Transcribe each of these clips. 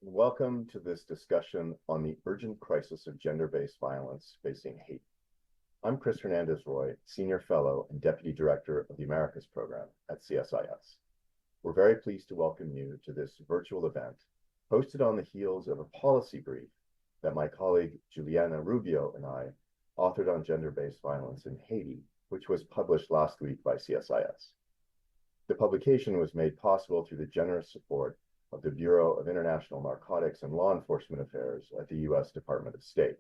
Welcome to this discussion on the urgent crisis of gender-based violence facing Haiti. I'm Chris Hernandez-Roy, Senior Fellow and Deputy Director of the Americas Program at CSIS. We're very pleased to welcome you to this virtual event, hosted on the heels of a policy brief that my colleague Juliana Rubio and I authored on gender-based violence in Haiti, which was published last week by CSIS. The publication was made possible through the generous support of the Bureau of International Narcotics and Law Enforcement Affairs at the U.S. Department of State.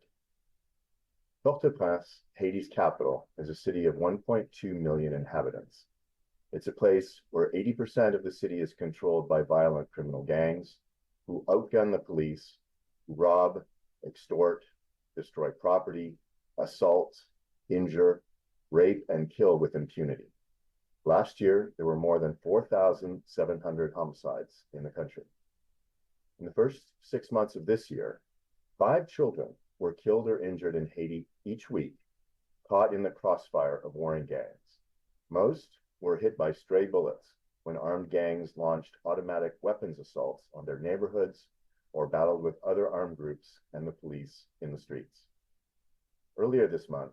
Port-au-Prince, Haiti's capital, is a city of 1.2 million inhabitants. It's a place where 80% of the city is controlled by violent criminal gangs who outgun the police, who rob, extort, destroy property, assault, injure, rape, and kill with impunity. Last year, there were more than 4,700 homicides in the country. In the first 6 months of this year, 5 children were killed or injured in Haiti each week, caught in the crossfire of warring gangs. Most were hit by stray bullets when armed gangs launched automatic weapons assaults on their neighborhoods or battled with other armed groups and the police in the streets. Earlier this month,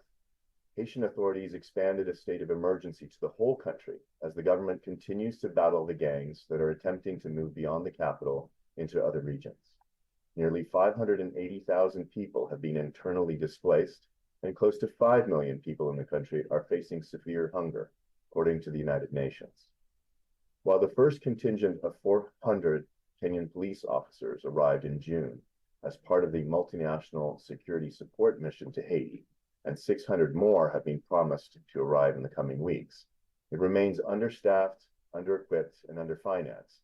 Haitian authorities expanded a state of emergency to the whole country as the government continues to battle the gangs that are attempting to move beyond the capital into other regions. Nearly 580,000 people have been internally displaced, and close to 5 million people in the country are facing severe hunger, according to the United Nations. While the first contingent of 400 Kenyan police officers arrived in June as part of the Multinational Security Support mission to Haiti, and 600 more have been promised to arrive in the coming weeks, it remains understaffed, under-equipped, and underfinanced,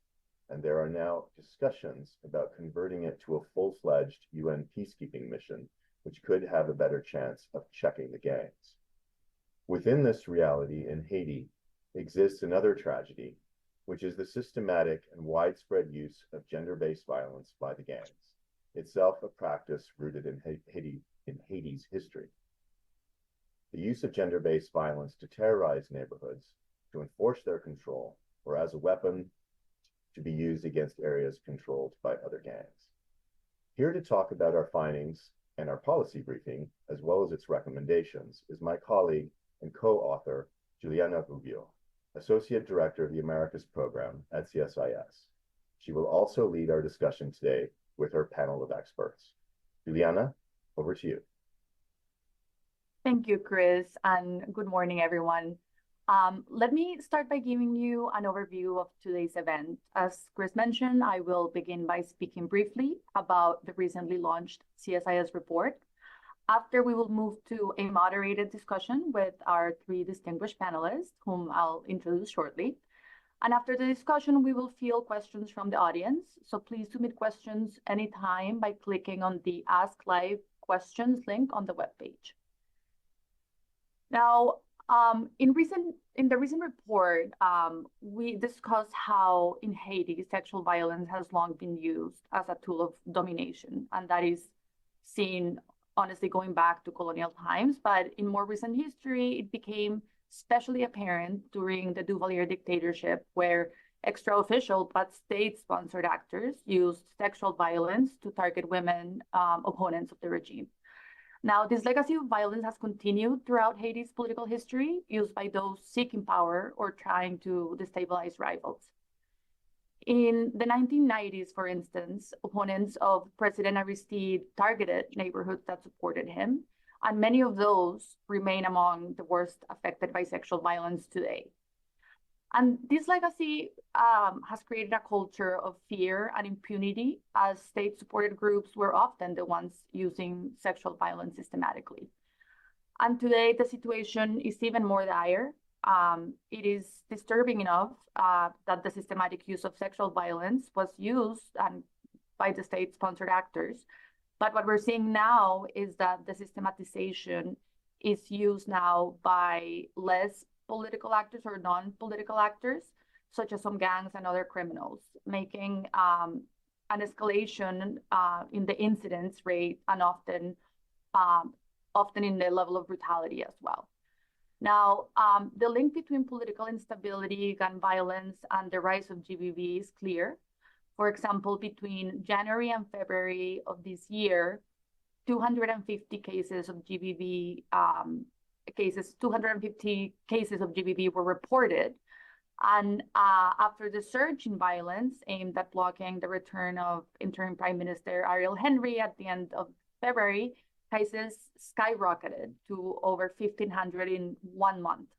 and there are now discussions about converting it to a full-fledged UN peacekeeping mission, which could have a better chance of checking the gangs. Within this reality in Haiti exists another tragedy, which is the systematic and widespread use of gender-based violence by the gangs, itself a practice rooted in Haiti's history. The use of gender-based violence to terrorize neighborhoods, to enforce their control, or as a weapon to be used against areas controlled by other gangs. Here to talk about our findings and our policy briefing, as well as its recommendations, is my colleague and co-author, Juliana Rubio, Associate Director of the Americas Program at CSIS. She will also lead our discussion today with her panel of experts. Juliana, over to you. Thank you, Chris, and good morning, everyone. Let me start by giving you an overview of today's event. As Chris mentioned, I will begin by speaking briefly about the recently launched CSIS report. After, we will move to a moderated discussion with our 3 distinguished panelists, whom I'll introduce shortly. And after the discussion, we will field questions from the audience. So please submit questions anytime by clicking on the Ask Live Questions link on the webpage. Now, in the recent report, we discussed how in Haiti, sexual violence has long been used as a tool of domination, and that is seen, honestly, going back to colonial times. But in more recent history, it became especially apparent during the Duvalier dictatorship, where extra-official but state-sponsored actors used sexual violence to target women opponents of the regime. Now, this legacy of violence has continued throughout Haiti's political history, used by those seeking power or trying to destabilize rivals. In the 1990s, for instance, opponents of President Aristide targeted neighborhoods that supported him, and many of those remain among the worst affected by sexual violence today. And this legacy has created a culture of fear and impunity, as state-supported groups were often the ones using sexual violence systematically. And today, the situation is even more dire. It is disturbing enough that the systematic use of sexual violence was used by the state-sponsored actors. But what we're seeing now is that the systematization is used now by less political actors or non-political actors, such as some gangs and other criminals, making an escalation in the incidence rate and often in the level of brutality as well. Now, the link between political instability, gun violence, and the rise of GBV is clear. For example, between January and February of this year, 250 cases of GBV 250 cases of GBV were reported. And after the surge in violence aimed at blocking the return of interim Prime Minister Ariel Henry at the end of February, cases skyrocketed to over 1,500 in 1 month.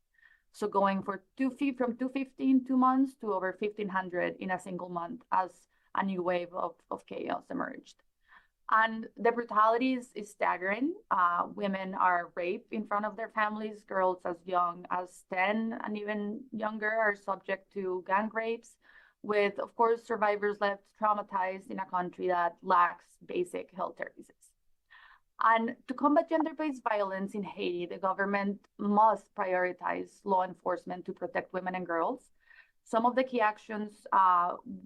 So going from 250 in 2 months to over 1,500 in a single month as a new wave of chaos emerged. And the brutality is staggering. Women are raped in front of their families. Girls as young as 10 and even younger are subject to gang rapes, with, of course, survivors left traumatized in a country that lacks basic health services. And to combat gender-based violence in Haiti, the government must prioritize law enforcement to protect women and girls. Some of the key actions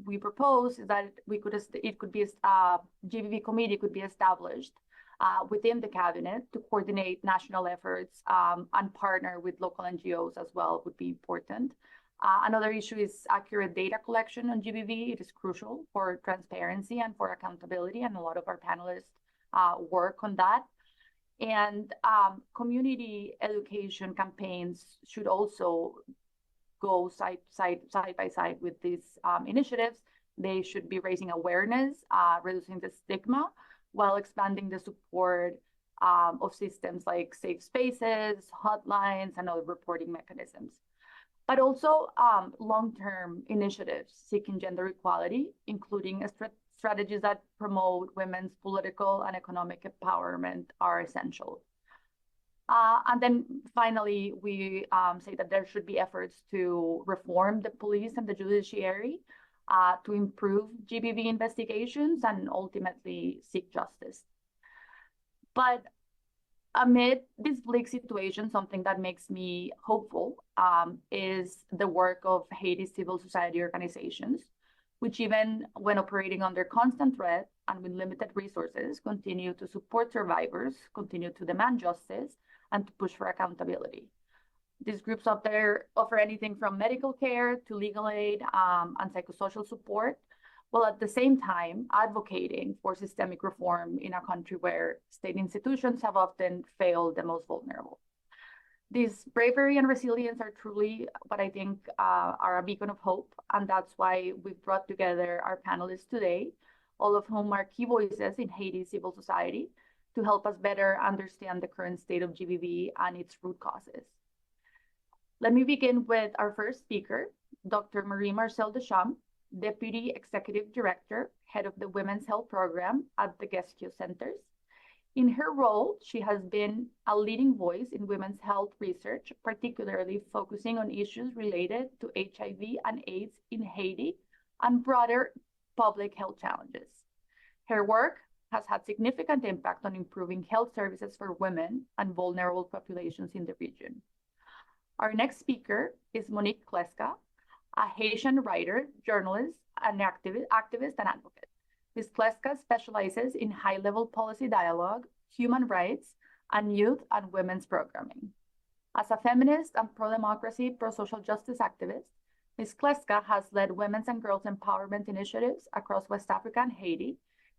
we propose is that GBV committee could be established within the cabinet to coordinate national efforts and partner with local NGOs as well would be important. Another issue is accurate data collection on GBV. It is crucial for transparency and for accountability, and a lot of our panelists work on that. And community education campaigns should also go side by side with these initiatives. They should be raising awareness, reducing the stigma, while expanding the support of systems like safe spaces, hotlines, and other reporting mechanisms. But also long-term initiatives seeking gender equality, including strategies that promote women's political and economic empowerment, are essential. And then finally, we say that there should be efforts to reform the police and the judiciary to improve GBV investigations and ultimately seek justice. But amid this bleak situation, something that makes me hopeful is the work of Haiti's civil society organizations, which even when operating under constant threat and with limited resources, continue to support survivors, continue to demand justice, and to push for accountability. These groups up there offer anything from medical care to legal aid and psychosocial support, while at the same time advocating for systemic reform in a country where state institutions have often failed the most vulnerable. This bravery and resilience are truly what I think are a beacon of hope, and that's why we've brought together our panelists today, all of whom are key voices in Haiti's civil society, to help us better understand the current state of GBV and its root causes. Let me begin with our first speaker, Dr. Marie-Marcelle Deschamps, Deputy Executive Director, Head of the Women's Health Program at the Gestion Centers. In her role, she has been a leading voice in women's health research, particularly focusing on issues related to HIV and AIDS in Haiti and broader public health challenges. Her work has had significant impact on improving health services for women and vulnerable populations in the region. Our next speaker is Monique Kleska, a Haitian writer, journalist, and activist and advocate. Ms. Kleska specializes in high-level policy dialogue, human rights, and youth and women's programming. As a feminist and pro-democracy, pro-social justice activist, Ms. Kleska has led women's and girls' empowerment initiatives across West Africa and Haiti.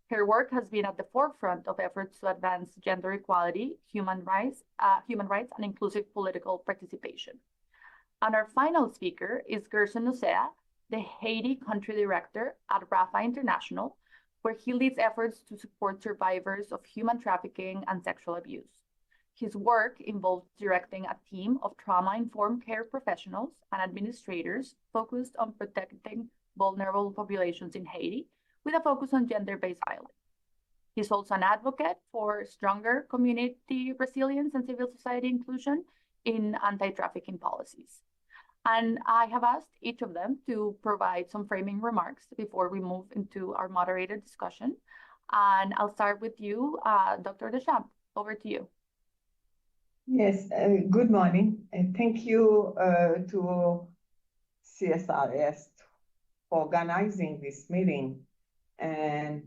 Her work has been at the forefront of efforts to advance gender equality, human rights, and inclusive political participation. And our final speaker is Gerson Nosea, the Haiti country director at RAFA International, where he leads efforts to support survivors of human trafficking and sexual abuse. His work involves directing a team of trauma-informed care professionals and administrators focused on protecting vulnerable populations in Haiti, with a focus on gender-based violence. He's also an advocate for stronger community resilience and civil society inclusion in anti-trafficking policies. And I have asked each of them to provide some framing remarks before we move into our moderated discussion. And I'll start with you, Dr. Deschamps. Over to you. Yes, good morning, and thank you to CSIS for organizing this meeting. And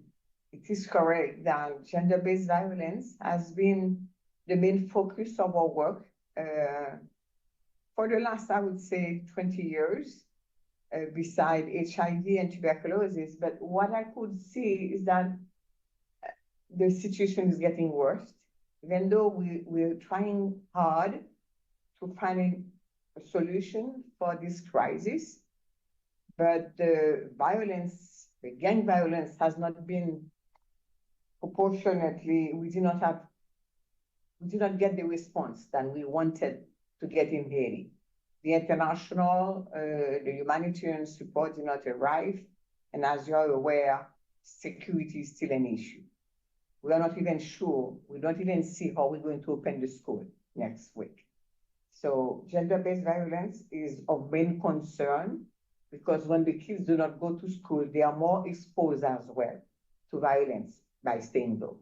it is correct that gender-based violence has been the main focus of our work for the last, I would say, 20 years. beside HIV and tuberculosis. But what I could see is that the situation is getting worse, even though we're trying hard to find a solution for this crisis. But the violence, the gang violence has not been proportionately, we did not get the response that we wanted to get in Haiti. The international, the humanitarian support did not arrive. And as you're aware, security is still an issue. We are not even sure, we don't even see how we're going to open the school next week. So gender-based violence is of main concern because when the kids do not go to school, they are more exposed as well to violence by staying home.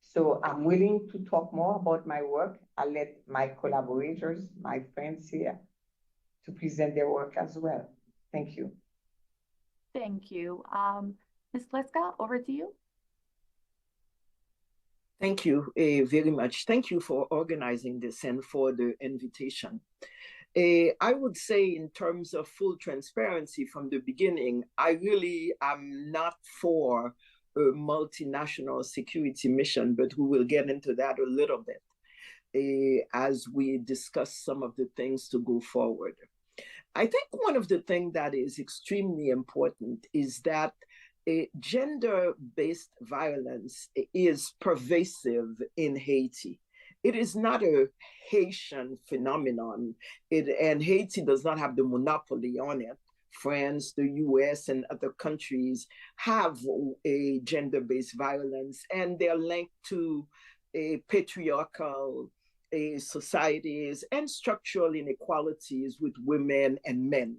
So I'm willing to talk more about my work. I'll let my collaborators, my friends here, to present their work as well. Thank you. Thank you. Ms. Pleska, over to you. Thank you very much. Thank you for organizing this and for the invitation. I would say in terms of full transparency from the beginning, I really am not for a multinational security mission, but we will get into that a little bit as we discuss some of the things to go forward. I think one of the things that is extremely important is that gender-based violence is pervasive in Haiti. It is not a Haitian phenomenon, and Haiti does not have the monopoly on it. France, the US, and other countries have a gender-based violence, and they're linked to patriarchal societies and structural inequalities with women and men.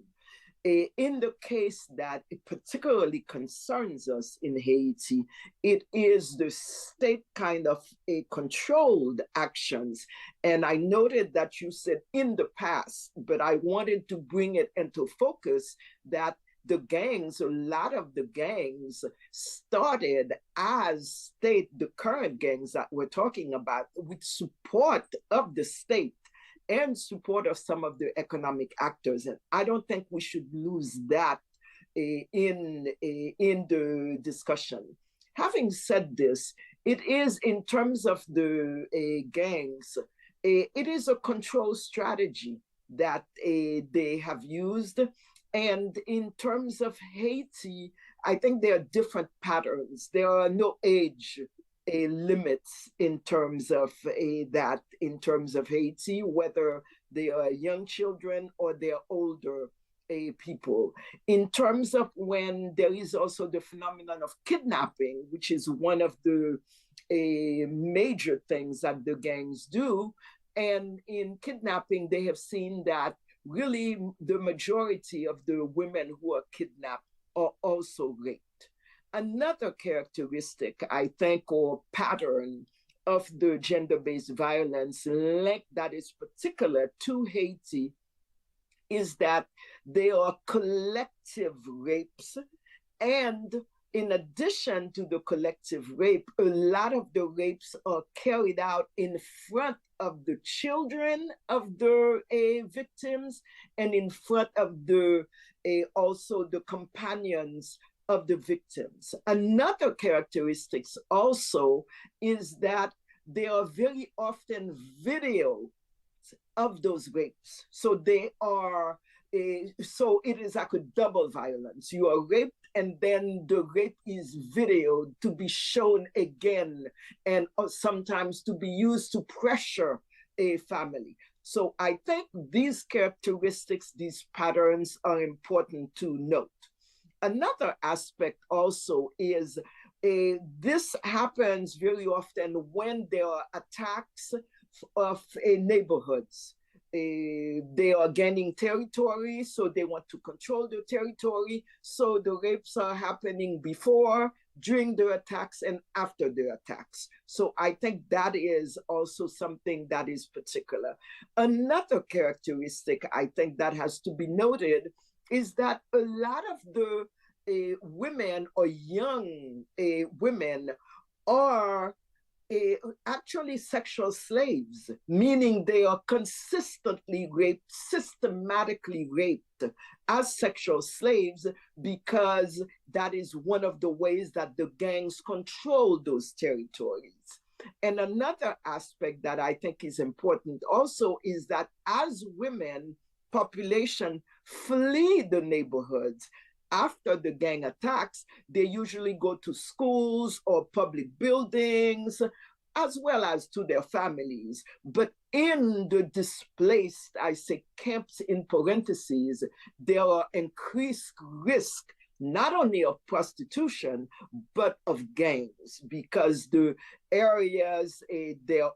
In the case that it particularly concerns us in Haiti, it is the state kind of controlled actions. And I noted that you said in the past, but I wanted to bring it into focus that the gangs, a lot of the gangs started as state, the current gangs that we're talking about, with support of the state and support of some of the economic actors. And I don't think we should lose that in the discussion. Having said this, it is in terms of the gangs, it is a control strategy that they have used. And in terms of Haiti, I think there are different patterns. There are no age limits in terms of that, in terms of Haiti, whether they are young children or they're older people. In terms of when there is also the phenomenon of kidnapping, which is one of the major things that the gangs do. And in kidnapping, they have seen that really the majority of the women who are kidnapped are also raped. Another characteristic, I think, or pattern of the gender-based violence link that is particular to Haiti is that there are collective rapes. And in addition to the collective rape, a lot of the rapes are carried out in front of the children of the victims and in front of the also the companions of the victims. Another characteristic also is that there are very often videos of those rapes. So they are, so it is like a double violence. You are raped and then the rape is videoed to be shown again and sometimes to be used to pressure a family. So I think these characteristics, these patterns are important to note. Another aspect also is this happens very often when there are attacks of neighborhoods. They are gaining territory, so they want to control the territory. So the rapes are happening before, during the attacks, and after the attacks. So I think that is also something that is particular. Another characteristic I think that has to be noted is that a lot of the women or young women are actually sexual slaves, meaning they are consistently raped, systematically raped as sexual slaves, because that is one of the ways that the gangs control those territories. And another aspect that I think is important also is that as women, population flee the neighborhoods after the gang attacks, they usually go to schools or public buildings, as well as to their families. But in the displaced, I say camps in parentheses, there are increased risk not only of prostitution, but of gangs, because the areas, there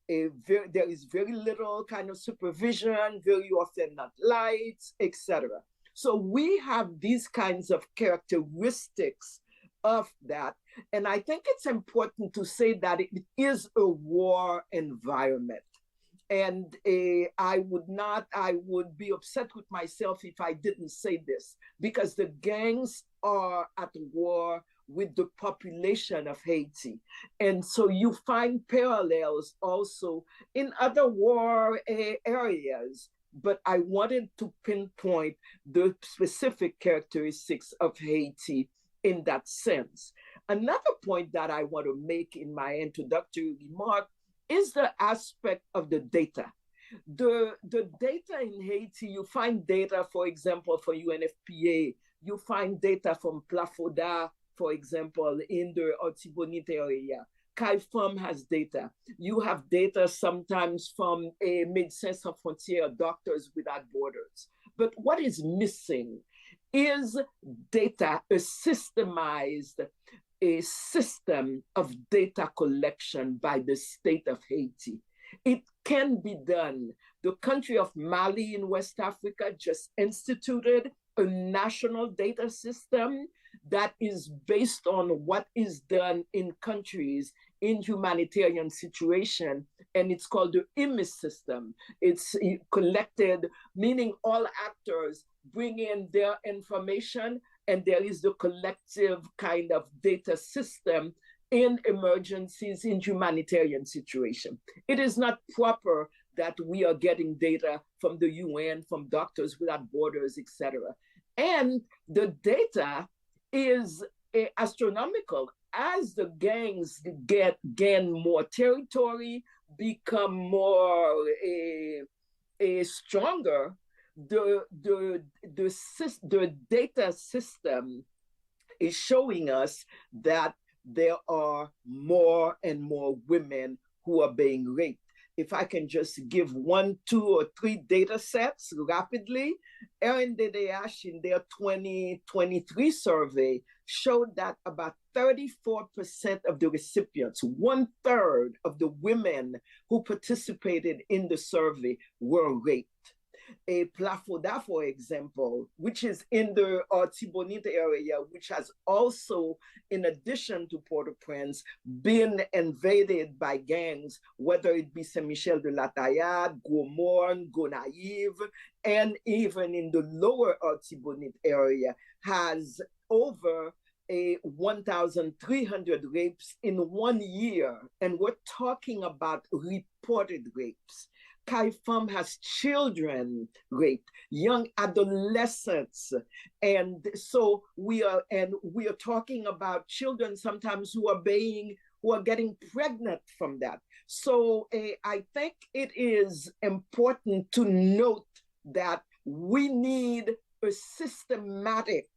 is very little kind of supervision, very often not lights, etc. So we have these kinds of characteristics of that. And I think it's important to say that it is a war environment. And I would be upset with myself if I didn't say this, because the gangs are at war with the population of Haiti. And so you find parallels also in other war areas. But I wanted to pinpoint the specific characteristics of Haiti in that sense. Another point that I want to make in my introductory remark is the aspect of the data. The data in Haiti, you find data, for example, for UNFPA, you find data from Plafoda, for example, in the Artibonite area. CAIFOM has data. You have data sometimes from Médecins Sans Frontières, Doctors Without Borders. But what is missing is data, a systemized a system of data collection by the state of Haiti. It can be done. The country of Mali in West Africa just instituted a national data system that is based on what is done in countries in humanitarian situation, and it's called the IMIS system. It's collected, meaning all actors bring in their information, and there is the collective kind of data system in emergencies, in humanitarian situation. It is not proper that we are getting data from the UN, from Doctors Without Borders, etc. And the data is astronomical. As the gangs gain more territory, become more stronger, the data system is showing us that there are more and more women who are being raped. If I can just give 1, 2, or 3 data sets rapidly, RNDDH in their 2023 survey showed that about 34% of the recipients, 1/3 of the women who participated in the survey were raped. A Plafoda, for example, which is in the Artibonite area, which has also, in addition to Port-au-Prince, been invaded by gangs, whether it be Saint-Michel de la Taillade, Gaumont, Gonaïve, and even in the lower Artibonite area, has over 1,300 rapes in 1 year. And we're talking about reported rapes. CAIFOM has children raped, young adolescents. And so we are talking about children sometimes who are getting pregnant from that. So I think it is important to note that we need a systematic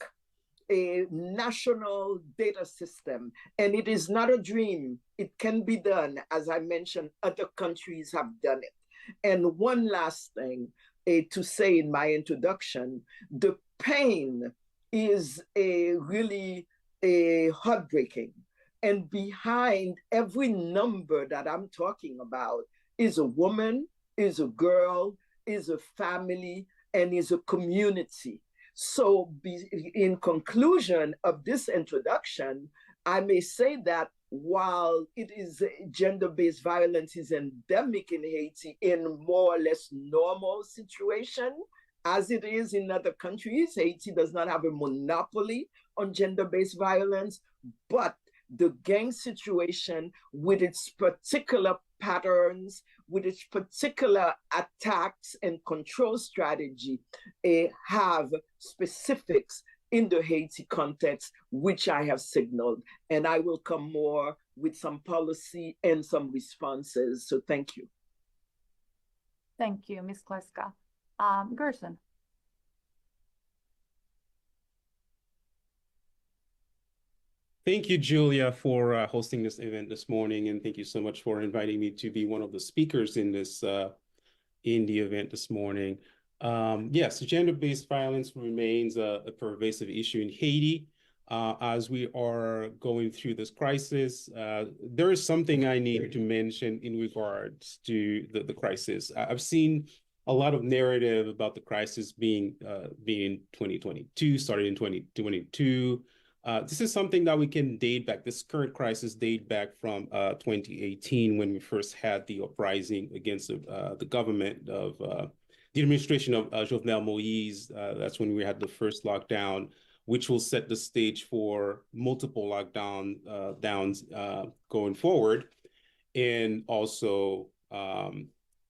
national data system, and it is not a dream. It can be done. As I mentioned, other countries have done it. And one last thing to say in my introduction, the pain is really heartbreaking. And behind every number that I'm talking about is a woman, is a girl, is a family, and is a community. So in conclusion of this introduction, I may say that while it is gender-based violence is endemic in Haiti in more or less normal situation, as it is in other countries, Haiti does not have a monopoly on gender-based violence, but the gang situation with its particular patterns, with its particular attacks and control strategy, have specifics in the Haiti context, which I have signaled. And I will come more with some policy and some responses. So thank you. Thank you, Ms. Kleska. Gerson. Thank you, Julia, for hosting this event this morning, and thank you so much for inviting me to be one of the speakers in this in the event this morning. Yes, gender-based violence remains a pervasive issue in Haiti. As we are going through this crisis, there is something I need to mention in regards to the crisis. I've seen a lot of narrative about the crisis being 2022, started in 2022. This is something that we can date back. This current crisis date back from 2018 when we first had the uprising against the government of the administration of Jovenel Moïse. That's when we had the first lockdown, which will set the stage for multiple lockdowns going forward. And also,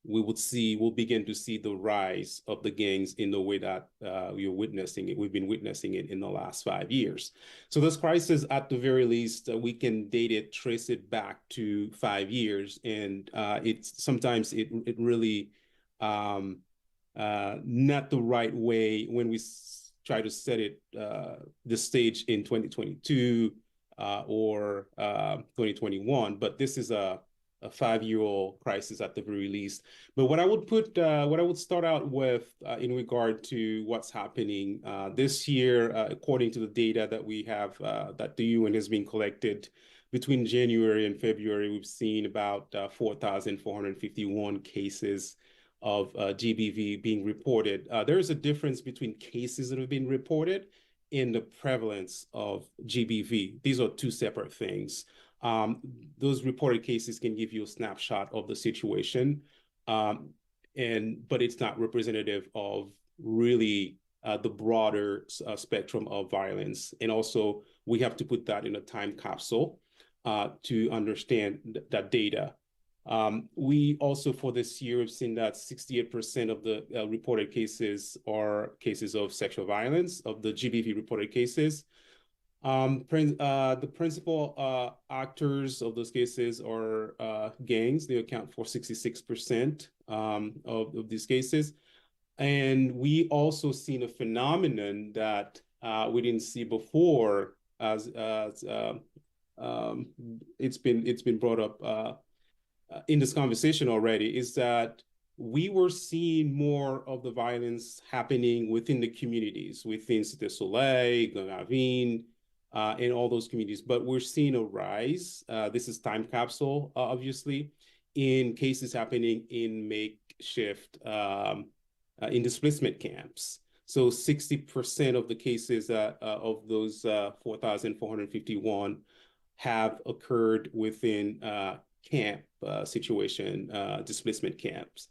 we'll begin to see the rise of the gangs in the way that we've been witnessing it in the last 5 years. So this crisis, at the very least, we can trace it back to 5 years. And sometimes it really not the right way when we try to set the stage in 2022 or 2021, but this is a 5-year-old crisis at the very least. But what I would start out with in regard to what's happening this year, according to the data that we have, that the UN has been collected between January and February, we've seen about 4,451 cases of GBV being reported. There is a difference between cases that have been reported and the prevalence of GBV. These are two separate things. Those reported cases can give you a snapshot of the situation, but it's not representative of really the broader spectrum of violence. And also, we have to put that in a time capsule to understand that data. We also, for this year, have seen that 68% of the reported cases are cases of sexual violence, of the GBV reported cases. The principal actors of those cases are gangs. They account for 66% of these cases. And we also seen a phenomenon that we didn't see before, as it's been brought up in this conversation already, is that we were seeing more of the violence happening within the communities, within Cité Soleil, Gangavine, in all those communities. But we're seeing a rise, this is time capsule, obviously, in cases happening in makeshift, in displacement camps. So 60% of the cases of those 4,451 have occurred within camp situation, displacement camps.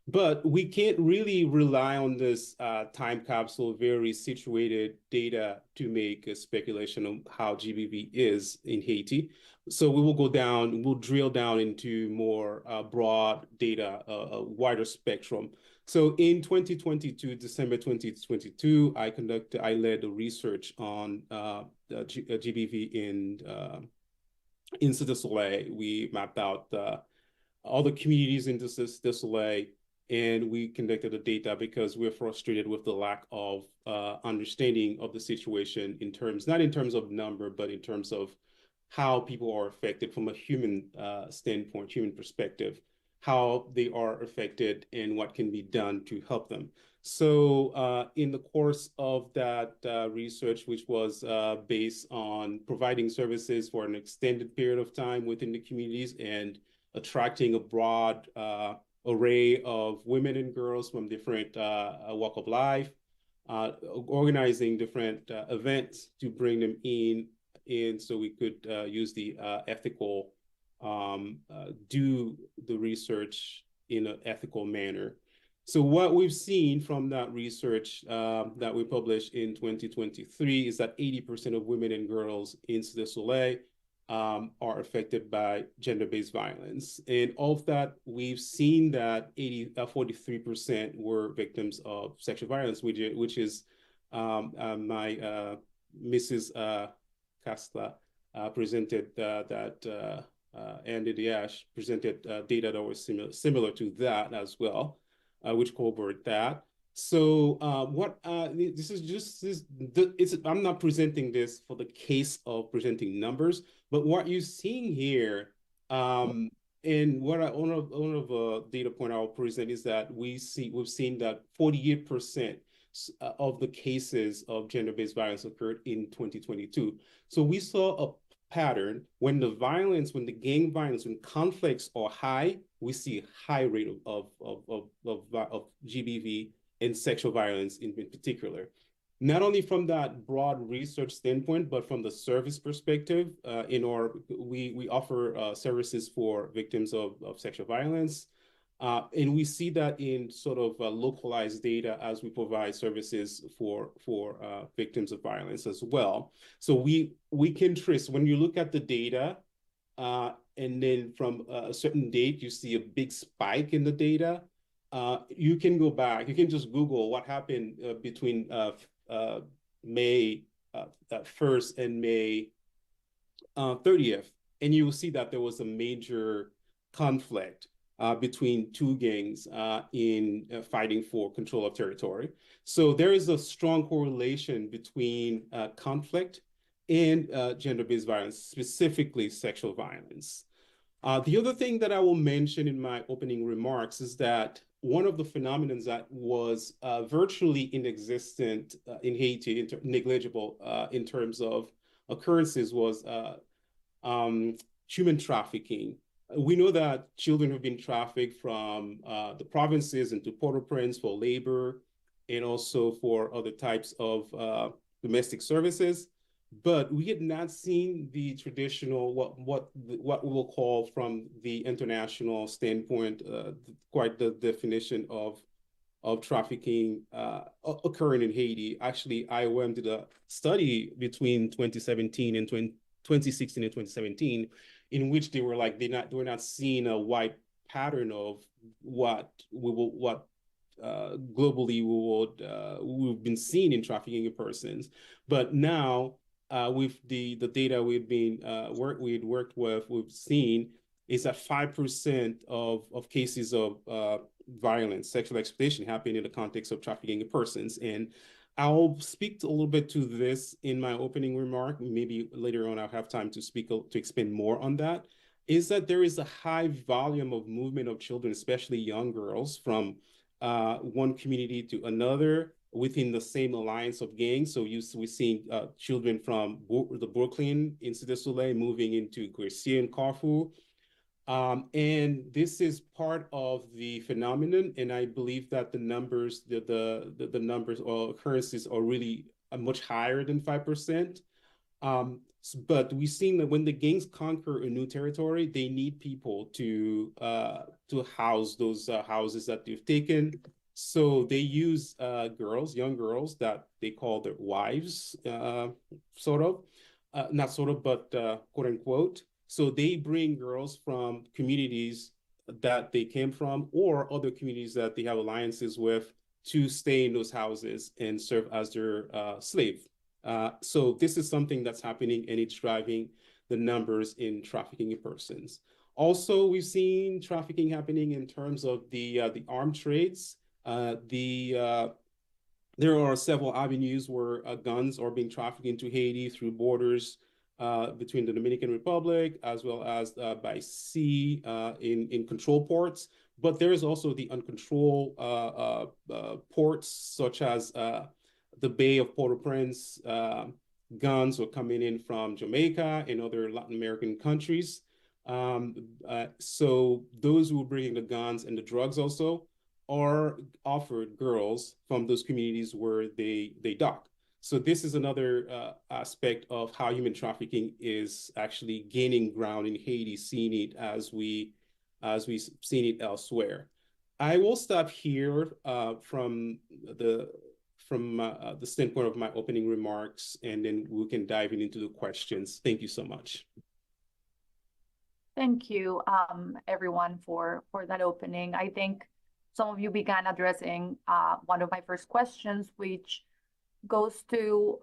But we can't really rely on this time capsule, very situated data to make a speculation on how GBV is in Haiti. So we'll drill down into more broad data, a wider spectrum. So in 2022, December 2022, I led the research on GBV in Cité Soleil. We mapped out all the communities in Cité Soleil, and we conducted the data because we're frustrated with the lack of understanding of the situation not in terms of number, but in terms of how people are affected from a human standpoint, human perspective, how they are affected and what can be done to help them. So in the course of that research, which was based on providing services for an extended period of time within the communities and attracting a broad array of women and girls from different walk of life, organizing different events to bring them in so we could use the ethical, do the research in an ethical manner. So what we've seen from that research that we published in 2023 is that 80% of women and girls in Cité Soleil are affected by gender-based violence. And of that, we've seen that 43% were victims of sexual violence, which is my Mrs. Castla presented that Andy Diash presented data that was similar to that as well, which corroborate that. So this is just I'm not presenting this for the case of presenting numbers, but what you're seeing here, and one of the data point I'll present is that we've seen that 48% of the cases of gender-based violence occurred in 2022. So we saw a pattern when the gang violence, when conflicts are high, we see a high rate of GBV and sexual violence in particular. Not only from that broad research standpoint, but from the service perspective, we offer services for victims of sexual violence. And we see that in sort of localized data as we provide services for victims of violence as well. So we can trace, when you look at the data, and then from a certain date, you see a big spike in the data. You can go back, you can just Google what happened between May 1st and May 30th, and you will see that there was a major conflict between two gangs in fighting for control of territory. So there is a strong correlation between conflict and gender-based violence, specifically sexual violence. The other thing that I will mention in my opening remarks is that one of the phenomena that was virtually inexistent in Haiti, negligible in terms of occurrences, was human trafficking. We know that children have been trafficked from the provinces into Port-au-Prince for labor and also for other types of domestic services. But we had not seen the traditional, what we will call from the international standpoint, quite the definition of trafficking occurring in Haiti. Actually, IOM did a study between 2016 and 2017, in which they were like, we're not seeing a wide pattern of what globally we've been seeing in trafficking of persons. But now, with the data we'd worked with, we've seen is that 5% of cases of violence, sexual exploitation happen in the context of trafficking of persons. And I'll speak a little bit to this in my opening remark. Maybe later on I'll have time to expand more on that. Is that there is a high volume of movement of children, especially young girls, from one community to another within the same alliance of gangs. So we're seeing children from the Brooklyn in Cité Soleil moving into Gracie and Carrefour. And this is part of the phenomenon. And I believe that the numbers, the numbers or occurrences are really much higher than 5%. But we've seen that when the gangs conquer a new territory, they need people to house those houses that they've taken. So they use young girls that they call their wives, sort of, not sort of, but quote unquote. So they bring girls from communities that they came from or other communities that they have alliances with to stay in those houses and serve as their slave. So this is something that's happening, and it's driving the numbers in trafficking in persons. Also, we've seen trafficking happening in terms of the armed trades. There are several avenues where guns are being trafficked into Haiti through borders between the Dominican Republic, as well as by sea in control ports. But there is also the uncontrolled ports, such as the Bay of Port-au-Prince. Guns are coming in from Jamaica and other Latin American countries. So those who are bringing the guns and the drugs also are offered girls from those communities where they dock. So this is another aspect of how human trafficking is actually gaining ground in Haiti, seeing it as we've seen it elsewhere. I will stop here from the standpoint of my opening remarks, and then we can dive into the questions. Thank you so much. Thank you, everyone, for that opening. I think some of you began addressing one of my first questions, which goes to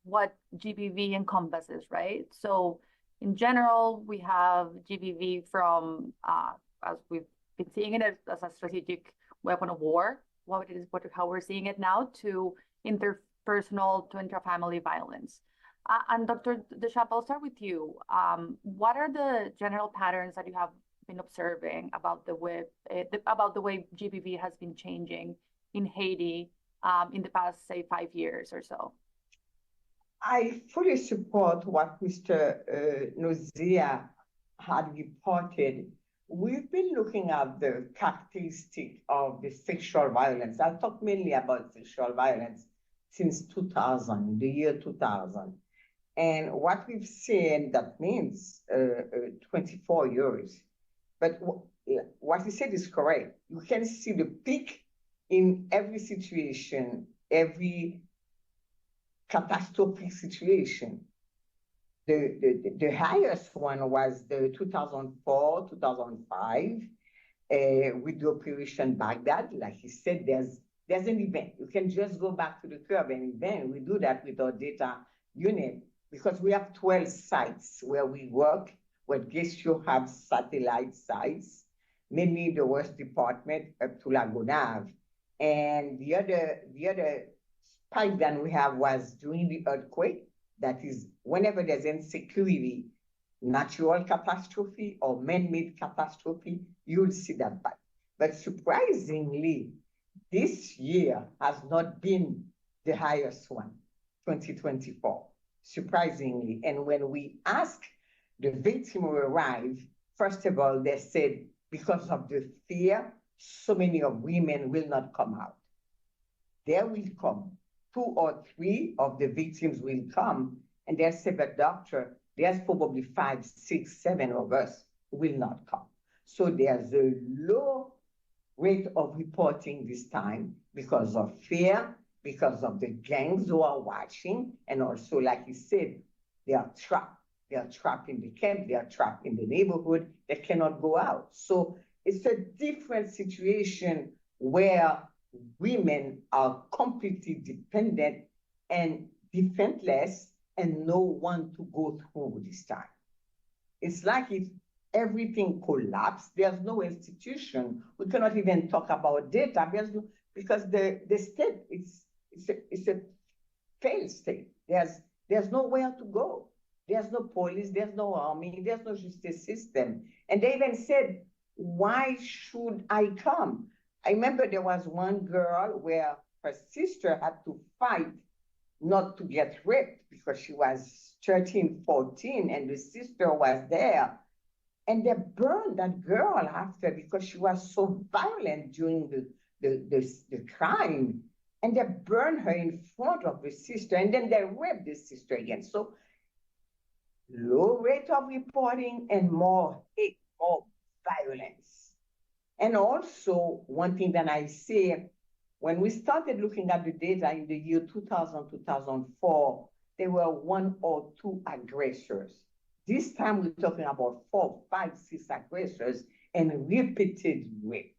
what GBV encompasses, right? So in general, we have GBV from, as we've been seeing it as a strategic weapon of war, how we're seeing it now, to interpersonal, to intrafamily violence. And Dr. Deschamps, I'll start with you. What are the general patterns that you have been observing about the way GBV has been changing in Haiti in the past, say, 5 years or so? I fully support what Mr. Nozia had reported. We've been looking at the characteristic of the sexual violence. I'll talk mainly about sexual violence since 2000, the year 2000. And what we've seen, that means 24 years. But what he said is correct. You can see the peak in every situation, every catastrophic situation. The highest one was the 2004, 2005, with the Operation Baghdad. Like he said, there's an event. You can just go back to the curve and event. We do that with our data unit because we have 12 sites where we work, where Gestu have satellite sites, mainly the West Department up to Lagunave. And the other spike that we have was during the earthquake. That is, whenever there's insecurity, natural catastrophe or man-made catastrophe, you'll see that back. But surprisingly, this year has not been the highest one, 2024, surprisingly. And when we ask the victim who arrived, first of all, they said, because of the fear, so many of women will not come out. They will come. 2 or 3 of the victims will come, and they say, but doctor, there's probably 5, 6, 7 of us who will not come. So there's a low rate of reporting this time because of fear, because of the gangs who are watching, and also, like he said, they are trapped. They are trapped in the camp, they are trapped in the neighborhood, they cannot go out. So it's a different situation where women are completely dependent and defenseless and no one to go through this time. It's like if everything collapsed, there's no institution. We cannot even talk about data because the state, it's a failed state. There's nowhere to go. There's no police, there's no army, there's no justice system. And they even said, why should I come? I remember there was one girl where her sister had to fight not to get raped because she was 13, 14, and the sister was there. And they burned that girl after because she was so violent during the crime. And they burned her in front of the sister, and then they raped the sister again. So low rate of reporting and more hate, more violence. And also, one thing that I say, when we started looking at the data in the year 2000, 2004, there were 1 or 2 aggressors. This time we're talking about 4, 5, 6 aggressors and repeated rape.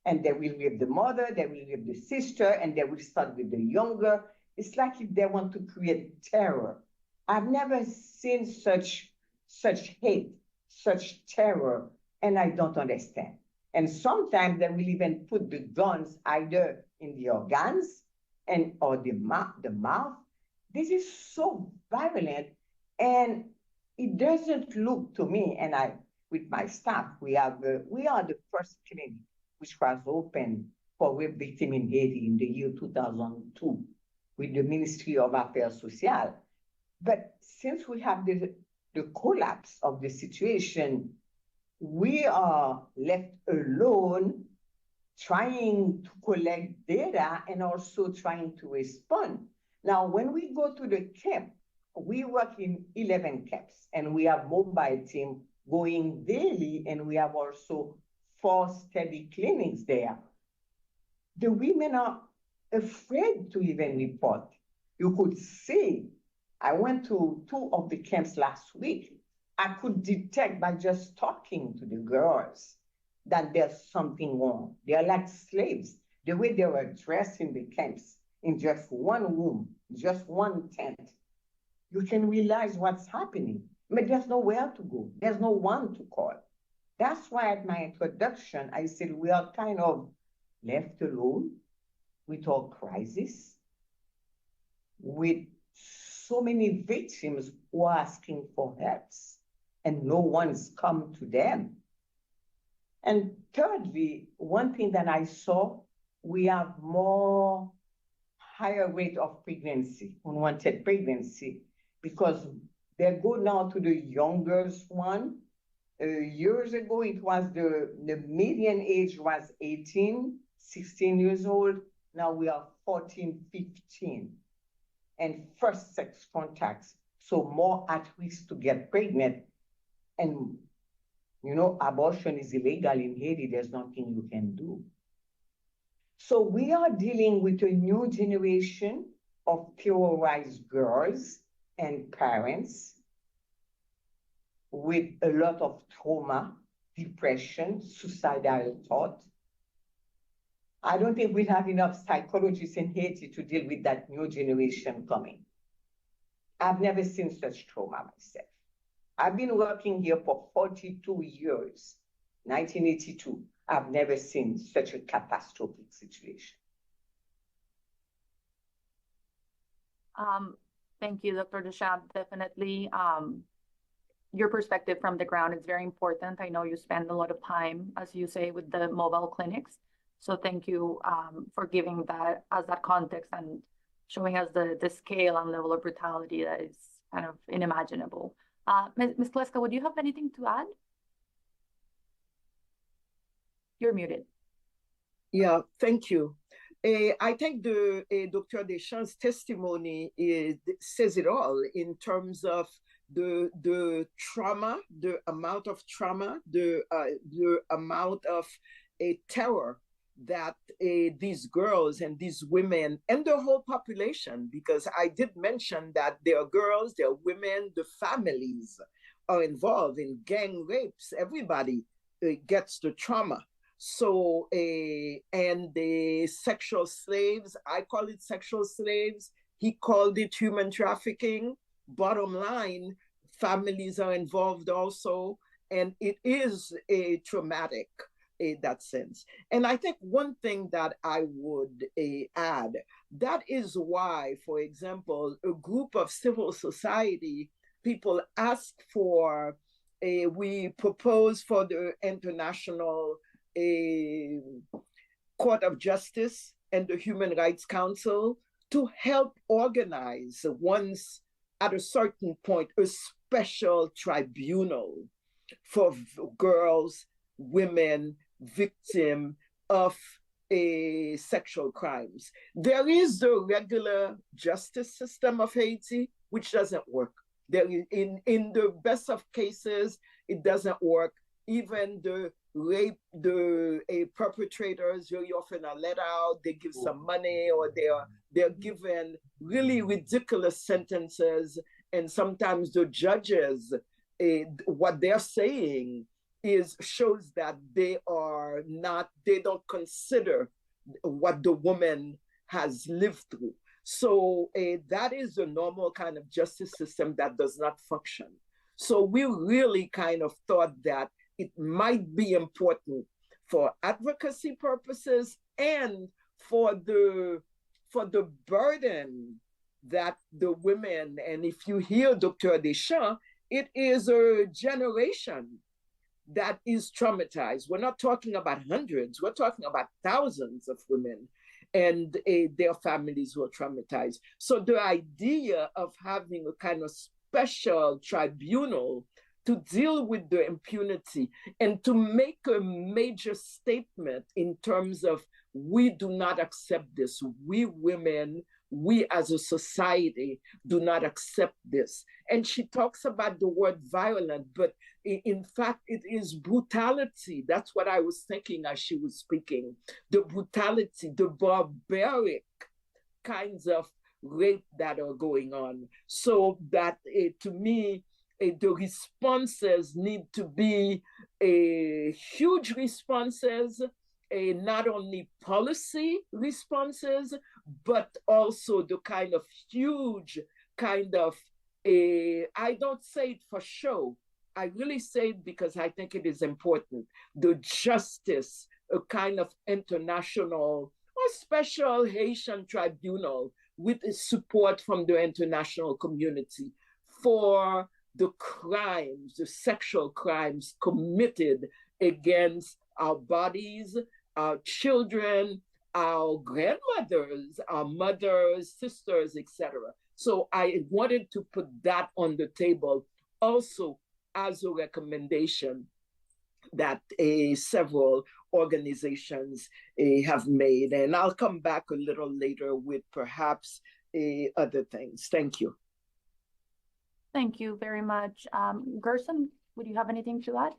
And they will rape the mother, they will rape the sister, and they will start with the younger. It's like if they want to create terror. I've never seen such hate, such terror, and I don't understand. And sometimes they will even put the guns either in the organs or the mouth. This is so violent, and it doesn't look to me, and with my staff, we are the first clinic which was open for rape victims in Haiti in the year 2002 with the Ministry of Affairs Sociales. But since we have the collapse of the situation, we are left alone trying to collect data and also trying to respond. Now, when we go to the camp, we work in 11 camps, and we have mobile team going daily, and we have also 4 steady clinics there. The women are afraid to even report. You could see, I went to 2 of the camps last week. I could detect by just talking to the girls that there's something wrong. They're like slaves. The way they were dressed in the camps, in just one room, just one tent, you can realize what's happening. But there's nowhere to go. There's no one to call. That's why at my introduction, I said we are kind of left alone with our crisis, with so many victims who are asking for help, and no one's come to them. And thirdly, one thing that I saw, we have more higher rate of pregnancy, unwanted pregnancy, because they go now to the youngest one. Years ago, it was the median age was 18, 16 years old. Now we are 14, 15. And first sex contacts, so more at risk to get pregnant. And, you know, abortion is illegal in Haiti. There's nothing you can do. So we are dealing with a new generation of terrorized girls and parents with a lot of trauma, depression, suicidal thought. I don't think we have enough psychologists in Haiti to deal with that new generation coming. I've never seen such trauma myself. I've been working here for 42 years, 1982. I've never seen such a catastrophic situation. Thank you, Dr. Deschamps. Definitely, your perspective from the ground is very important. I know you spend a lot of time, as you say, with the mobile clinics. So thank you for giving that as that context and showing us the scale and level of brutality that is kind of unimaginable. Ms. Kleska, would you have anything to add? You're muted. Yeah, thank you. I think Dr. Deschamps' testimony says it all in terms of the trauma, the amount of trauma, the amount of terror that these girls and these women and the whole population, because I did mention that there are girls, there are women, the families are involved in gang rapes. Everybody gets the trauma. So, and the sexual slaves, I call it sexual slaves. He called it human trafficking. Bottom line, families are involved also, and it is a traumatic in that sense. And I think one thing that I would add, that is why, for example, a group of civil society people ask for, we propose for the International Court of Justice and the Human Rights Council to help organize, once at a certain point, a special tribunal for girls, women, victims of sexual crimes. There is the regular justice system of Haiti, which doesn't work. There, in the best of cases, it doesn't work. Even the rape, the perpetrators very often are let out, they give some money, or they're given really ridiculous sentences, and sometimes the judges, what they're saying shows that they don't consider what the woman has lived through. So that is the normal kind of justice system that does not function. So we really kind of thought that it might be important for advocacy purposes and for the burden that the women, and if you hear Dr. Deschamps, it is a generation that is traumatized. We're not talking about hundreds, we're talking about thousands of women and their families who are traumatized. So the idea of having a kind of special tribunal to deal with the impunity and to make a major statement in terms of, we do not accept this. We women, we as a society do not accept this. And she talks about the word violent, but in fact, it is brutality. That's what I was thinking as she was speaking. The brutality, the barbaric kinds of rape that are going on. So that to me, the responses need to be huge responses, not only policy responses, but also the kind of huge kind of, I don't say it for show, I really say it because I think it is important, the justice, a kind of international or special Haitian tribunal with support from the international community for the crimes, the sexual crimes committed against our bodies, our children, our grandmothers, our mothers, sisters, etc. So I wanted to put that on the table also as a recommendation that several organizations have made. And I'll come back a little later with perhaps other things. Thank you. Thank you very much. Gerson, would you have anything to add?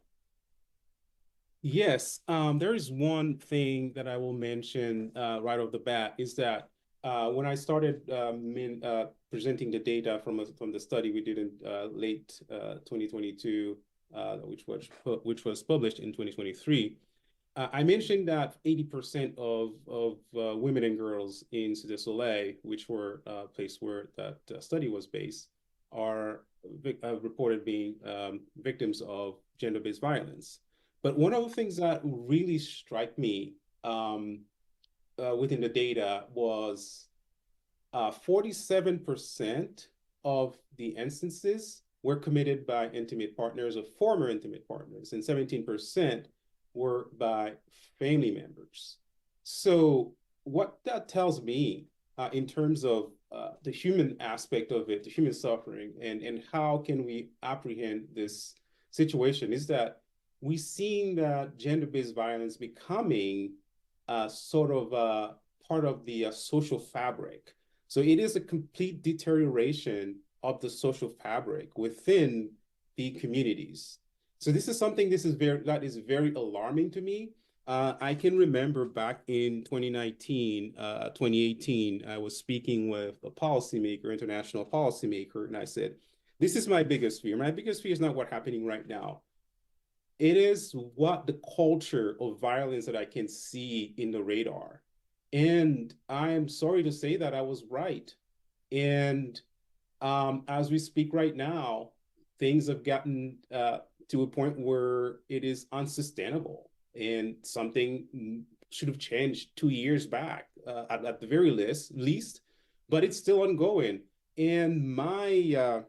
Yes, there is one thing that I will mention right off the bat is that when I started presenting the data from the study we did in late 2022, which was published in 2023, I mentioned that 80% of women and girls in Cité Soleil, which were a place where that study was based, are reported being victims of gender-based violence. But one of the things that really struck me within the data was 47% of the instances were committed by intimate partners or former intimate partners, and 17% were by family members. So what that tells me in terms of the human aspect of it, the human suffering, and how can we apprehend this situation is that we're seeing that gender-based violence becoming sort of part of the social fabric. So it is a complete deterioration of the social fabric within the communities. So this is something that is very alarming to me. I can remember back in 2019, 2018, I was speaking with a policymaker, international policymaker, and I said, this is my biggest fear. My biggest fear is not what's happening right now. It is what the culture of violence that I can see in the radar. And I'm sorry to say that I was right. And as we speak right now, things have gotten to a point where it is unsustainable, and something should have changed 2 years back at the very least, but it's still ongoing. And my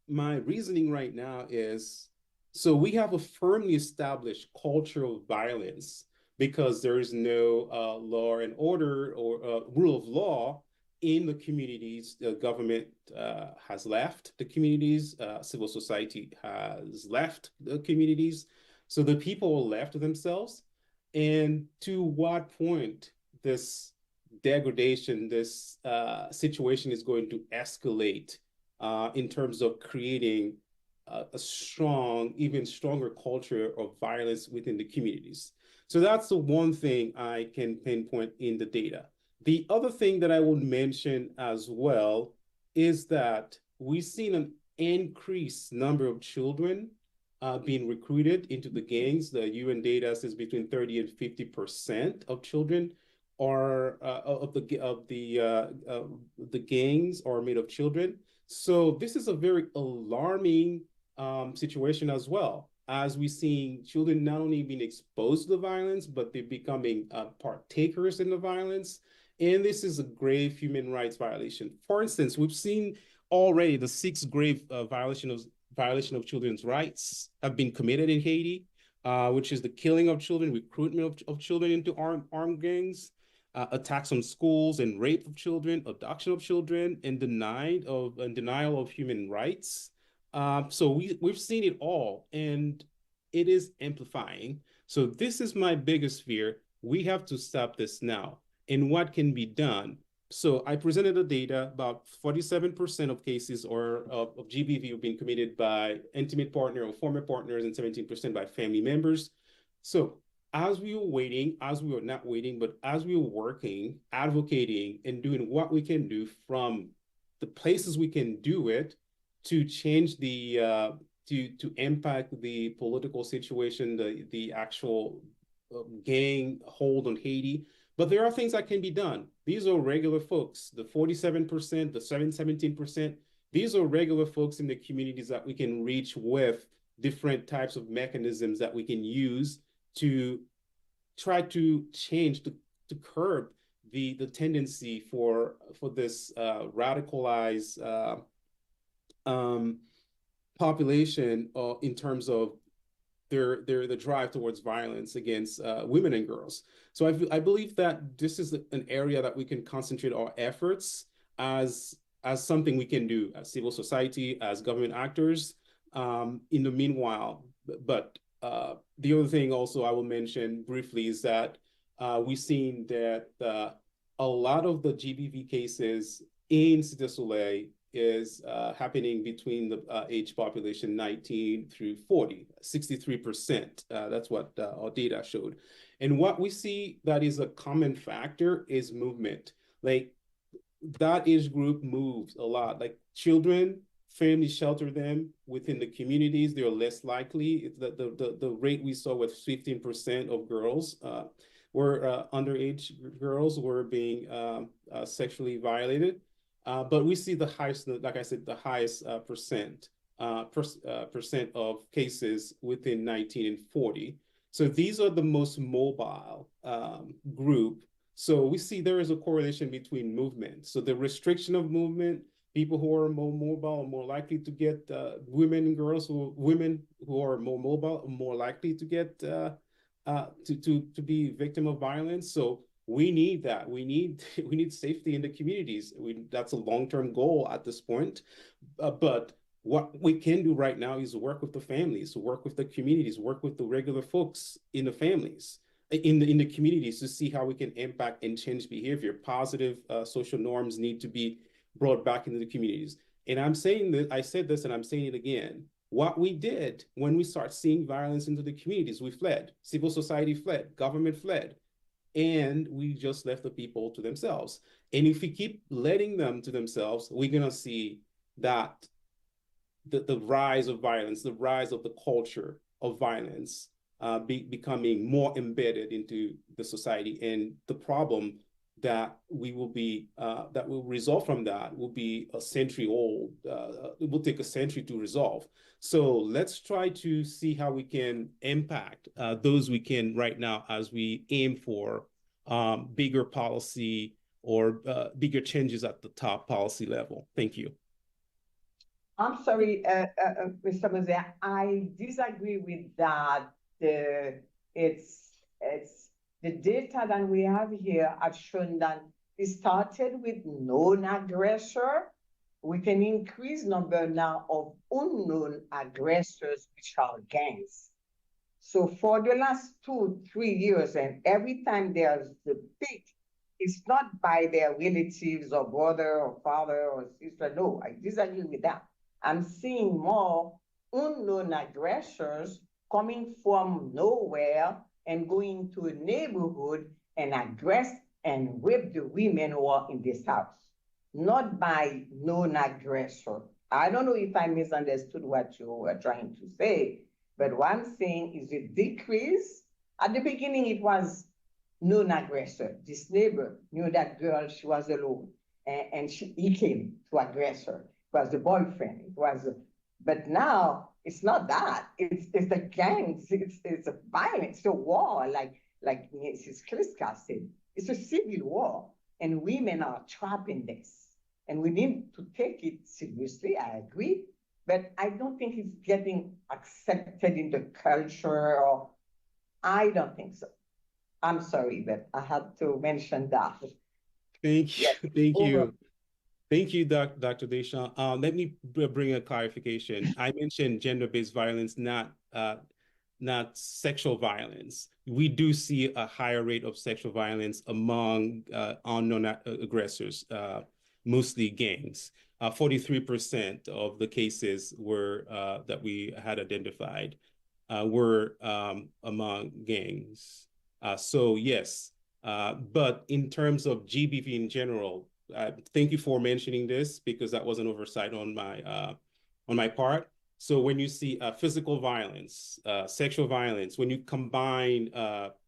reasoning right now is, so we have a firmly established culture of violence because there is no law and order or rule of law in the communities. The government has left the communities, civil society has left the communities. So the people are left to themselves. And to what point this degradation, this situation is going to escalate in terms of creating a strong, even stronger culture of violence within the communities. So that's the one thing I can pinpoint in the data. The other thing that I would mention as well is that we've seen an increased number of children being recruited into the gangs. The UN data says between 30 and 50% of children are of the gangs are made of children. So this is a very alarming situation as well, as we're seeing children not only being exposed to the violence, but they're becoming partakers in the violence. And this is a grave human rights violation. For instance, we've seen already the 6 grave violation of children's rights have been committed in Haiti, which is the killing of children, recruitment of children into armed gangs, attacks on schools and rape of children, abduction of children, and denial of human rights. So we've seen it all, and it is amplifying. So this is my biggest fear. We have to stop this now. And what can be done? So I presented the data. About 47% of cases of GBV have been committed by intimate partner or former partners, and 17% by family members. So as we were not waiting, but as we were working, advocating, and doing what we can do from the places we can do it, to change the to impact the political situation, the actual gang hold on Haiti. But there are things that can be done. These are regular folks, the 47%, the 17%. These are regular folks in the communities that we can reach with different types of mechanisms that we can use to try to change, to curb the tendency for this radicalized population in terms of the drive towards violence against women and girls. So I believe that this is an area that we can concentrate our efforts as something we can do as civil society, as government actors. In the meanwhile, but the other thing also I will mention briefly is that we've seen that a lot of the GBV cases in Cité Soleil is happening between the age population 19 through 40, 63%. That's what our data showed. And what we see that is a common factor is movement. Like that age group moves a lot. Like children, families shelter them within the communities. They're less likely. The rate we saw with 15% of girls were underage girls were being sexually violated. But we see the highest, like I said, the highest percent of cases within 19 and 40. So these are the most mobile group. So we see there is a correlation between movement. So the restriction of movement, people who are more mobile are more likely to get women and girls women who are more mobile are more likely to get to be victim of violence. So we need that. We need safety in the communities. That's a long-term goal at this point. But what we can do right now is work with the families, work with the communities, work with the regular folks in the families, in the communities to see how we can impact and change behavior. Positive social norms need to be brought back into the communities. And I'm saying that, I said this and I'm saying it again. What we did when we start seeing violence into the communities, we fled. Civil society fled, government fled. And we just left the people to themselves. And if we keep letting them to themselves, we're going to see that the rise of violence, the rise of the culture of violence becoming more embedded into the society. And the problem that that will result from that will be a century old. It will take a century to resolve. So let's try to see how we can impact those we can right now as we aim for bigger policy or bigger changes at the top policy level. Thank you. I'm sorry, Mr. Mose, I disagree with that. It's the data that we have here have shown that it started with known aggressor. We can increase number now of unknown aggressors, which are gangs. So for the last 2-3 years, and every time there's the peak, it's not by their relatives or brother or father or sister. No, I disagree with that. I'm seeing more unknown aggressors coming from nowhere and going to a neighborhood and aggress and rape the women who are in this house, not by known aggressor. I don't know if I misunderstood what you were trying to say, but what I'm saying is a decrease. At the beginning, it was known aggressor. This neighbor knew that girl, she was alone, and he came to aggress her. It was the boyfriend. It was, but now it's not that. It's the gangs. It's a violence. It's a war, like Mrs. Kliska said. It's a civil war, and women are trapped in this. And we need to take it seriously. I agree, but I don't think it's getting accepted in the culture. Or I don't think so. I'm sorry, but I had to mention that. Thank you. Yes. Thank you. Thank you, Dr. Deschamps. Let me bring a clarification. I mentioned gender-based violence, not sexual violence. We do see a higher rate of sexual violence among unknown aggressors, mostly gangs. 43% of the cases were that we had identified were among gangs. So yes, but in terms of GBV in general, thank you for mentioning this because that was an oversight on my on my part. So when you see physical violence, sexual violence, when you combine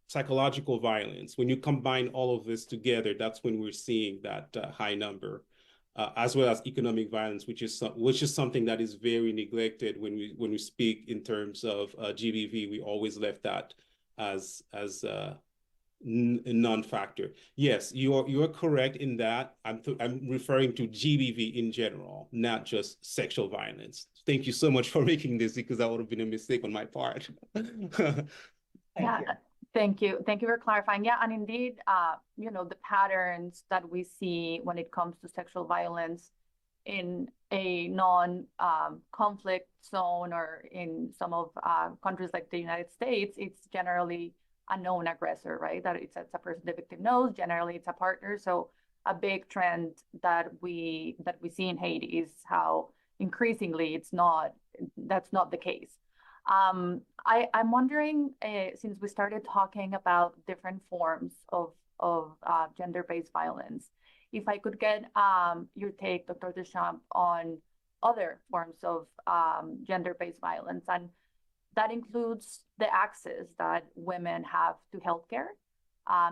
psychological violence, when you combine all of this together, that's when we're seeing that high number, as well as economic violence, which is something that is very neglected when we speak in terms of GBV. We always left that as a non-factor. Yes, you're correct in that. I'm referring to GBV in general, not just sexual violence. Thank you so much for making this, because that would have been a mistake on my part. Thank you for clarifying. Yeah, and indeed, you know, the patterns that we see when it comes to sexual violence in a non-conflict zone or in some of countries like the United States, it's generally a known aggressor, right? That it's a person the victim knows. Generally, it's a partner. So a big trend that we see in Haiti is how increasingly that's not the case. I'm wondering, since we started talking about different forms of gender-based violence, if I could get your take, Dr. Deschamps, on other forms of gender-based violence, and that includes the access that women have to healthcare,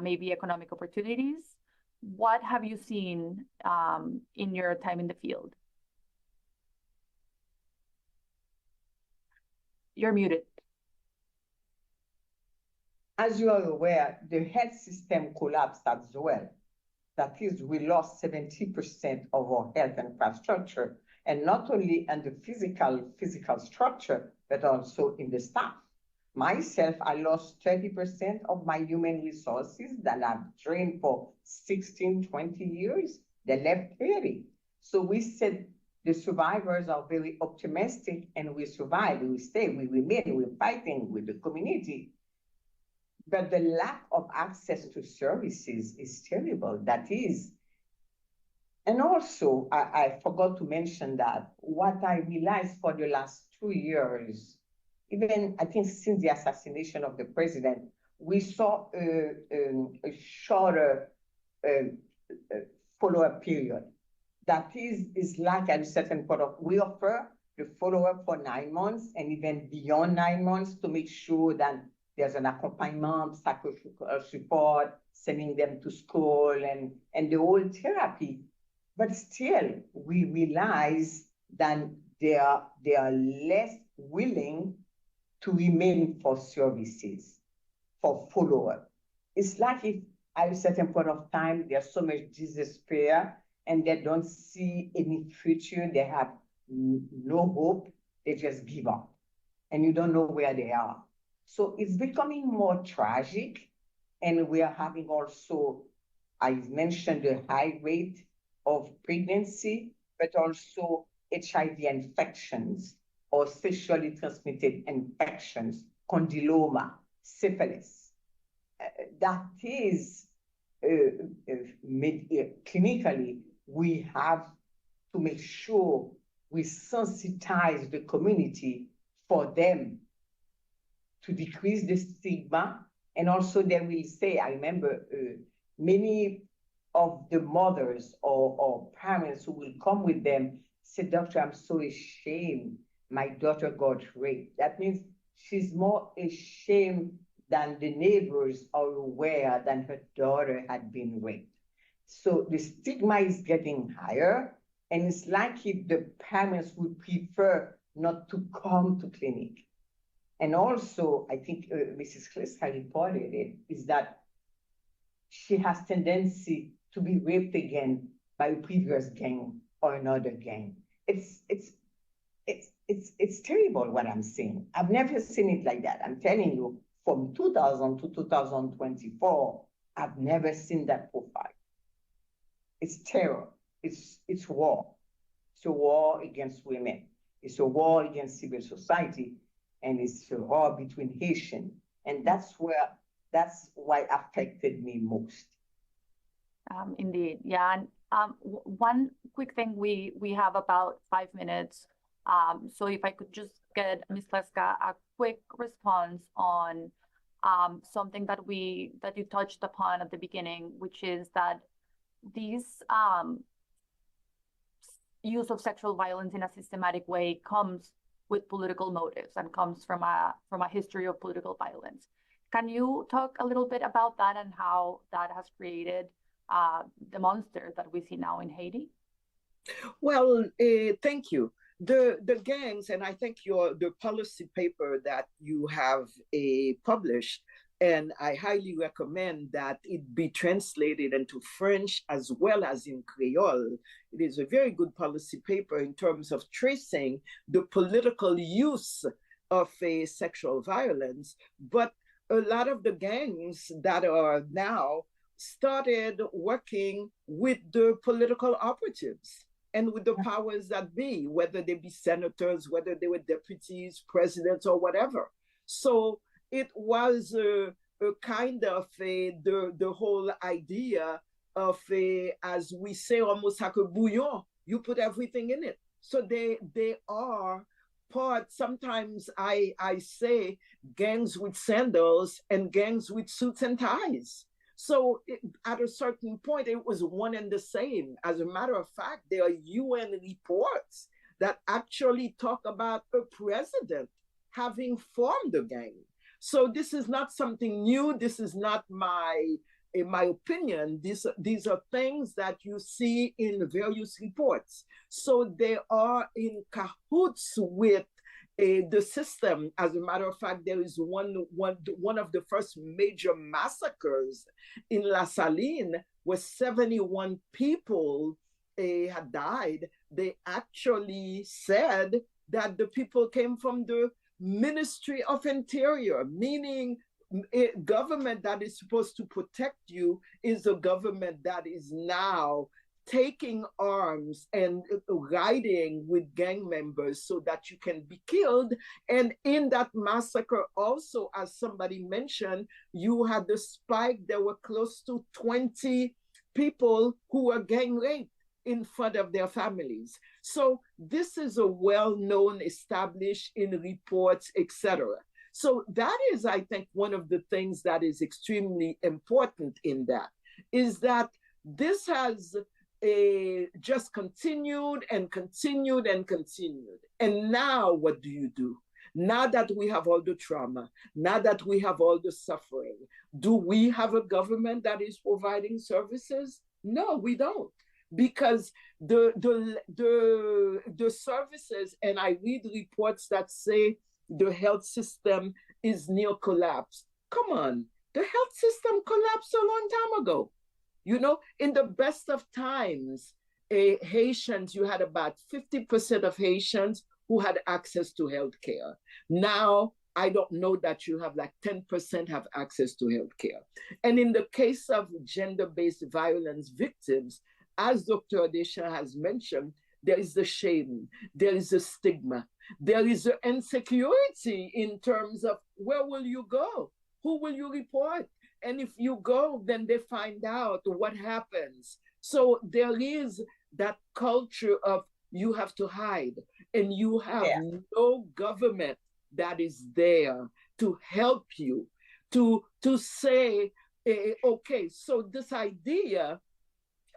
maybe economic opportunities. What have you seen in your time in the field? You're muted. As you are aware, the health system collapsed as well. That is, we lost 70% of our health infrastructure, and not only in the physical structure, but also in the staff. Myself, I lost 30% of my human resources that I've trained for 16, 20 years. They left Haiti. So we said the survivors are very optimistic, and we survive, we stay, we remain, we're fighting with the community. But the lack of access to services is terrible. That is. And also, I forgot to mention that what I realized for the last 2 years, even I think since the assassination of the president, we saw a shorter follow-up period. That is like at a certain point of, we offer the follow-up for 9 months and even beyond 9 months to make sure that there's an accompaniment, psychological support, sending them to school and the whole therapy. But still, we realize that they are less willing to remain for services, for follow-up. It's like if at a certain point of time, there's so much despair and they don't see any future, they have no hope, they just give up. And you don't know where they are. So it's becoming more tragic. And we are having also, I mentioned the high rate of pregnancy, but also HIV infections or sexually transmitted infections, condyloma, syphilis. That is, clinically, we have to make sure we sensitize the community for them to decrease the stigma. And also they will say, I remember many of the mothers or parents who will come with them say, "Doctor, I'm so ashamed my daughter got raped." That means she's more ashamed than the neighbors are aware that her daughter had been raped. So the stigma is getting higher, and it's like if the parents would prefer not to come to clinic. And also, I think Mrs. Kleska reported it, is that she has tendency to be raped again by a previous gang or another gang. It's terrible what I'm seeing. I've never seen it like that. I'm telling you, from 2000 to 2024, I've never seen that profile. It's terror. It's war. It's a war against women. It's a war against civil society, and it's a war between Haitians. And that's why affected me most. Indeed, yeah. And one quick thing, we have about 5 minutes. So if I could just get Ms. Kleska a quick response on something that you touched upon at the beginning, which is that these use of sexual violence in a systematic way comes with political motives and comes from a history of political violence. Can you talk a little bit about that and how that has created the monster that we see now in Haiti? Well, thank you. The gangs, and I think the policy paper that you have published, and I highly recommend that it be translated into French as well as in Creole. It is a very good policy paper in terms of tracing the political use of sexual violence. But a lot of the gangs that are now started working with the political operatives and with the powers that be, whether they be senators, whether they were deputies, presidents, or whatever. So it was a kind of the whole idea of as we say, almost like a bouillon, you put everything in it. So they are part, sometimes I say gangs with sandals and gangs with suits and ties. So at a certain point, it was one and the same. As a matter of fact, there are UN reports that actually talk about a president having formed a gang. So this is not something new. This is not in my opinion. These are things that you see in various reports. So they are in cahoots with the system. As a matter of fact, there is one of the first major massacres in La Saline where 71 people had died. They actually said that the people came from the Ministry of Interior, meaning a government that is supposed to protect you is a government that is now taking arms and riding with gang members so that you can be killed. And in that massacre also, as somebody mentioned, you had the spike. There were close to 20 people who were gang raped in front of their families. So this is a well-known, established in reports, etc. So that is, I think, one of the things that is extremely important in that, is that this has just continued and continued and continued. And now what do? Now that we have all the trauma, now that we have all the suffering, do we have a government that is providing services? No, we don't. Because the services, and I read reports that say the health system is near collapse. Come on, the health system collapsed a long time ago. You know, in the best of times, Haitians, you had about 50% of Haitians who had access to healthcare. Now, I don't know that you have like 10% have access to healthcare. And in the case of gender-based violence victims, as Dr. Adesha has mentioned, there is the shame, there is a stigma, there is an insecurity in terms of where will you go? Who will you report? And if you go, then they find out what happens. So there is that culture of you have to hide, and you have no government that is there to help you, to say, okay, so this idea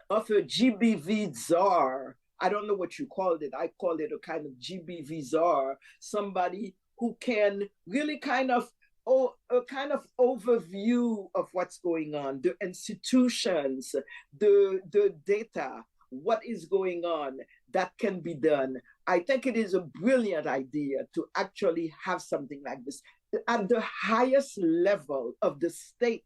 of a GBV czar, I don't know what you called it. I call it a kind of GBV czar, somebody who can really kind of a kind of overview of what's going on, the institutions, the data, what is going on that can be done. I think it is a brilliant idea to actually have something like this at the highest level of the state.